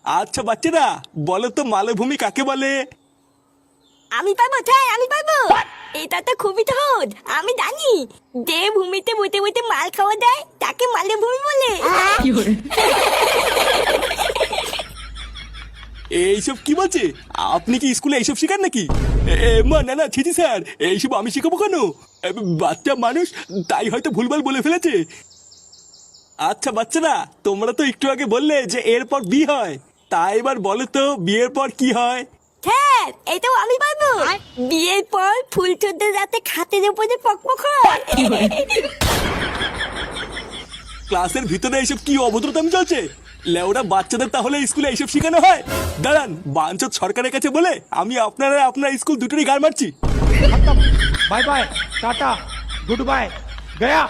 আচ্ছা বাচ্চারা, বলো তো মালভূমি কাকে বলে? আমি পারবো স্যার, আমি পারবো। এটা তো খুবই সহজ, আমি জানি। যে ভূমিতে বসে বসে মাল খাওয়া যায় তাকে মালভূমি বলে। এইসব কি বলছে? আপনি কি স্কুলে এইসব শেখান নাকি? মা না না, ছিছি স্যার, এইসব আমি শিখাবো কেন? বাচ্চা মানুষ, তাই হয়তো ভুলভাল বলে ফেলেছে। আচ্ছা বাচ্চারা, তোমরা তো একটু আগে বললে যে এরপর বি হয়, তাই এবার বলো তো বিয়ের পর কি হয়? স্যার এটাও আমি পারবো। বিয়ের পর ফুলচোদ্দের রাতে খাটের উপরে পকপক হয়। ক্লাসের ভিতরে এইসব কি অভদ্রতামি চলছে? লেওরা বাচ্চাদের তাহলে স্কুলে এইসব শেখানো হয়? দাঁড়ান, বাঞ্চত সরকারের কাছে বলে আমি আপনারা আপনার স্কুল দুটোরই গাড় মারছি। खत्म। Bye bye, tata, good bye, गया।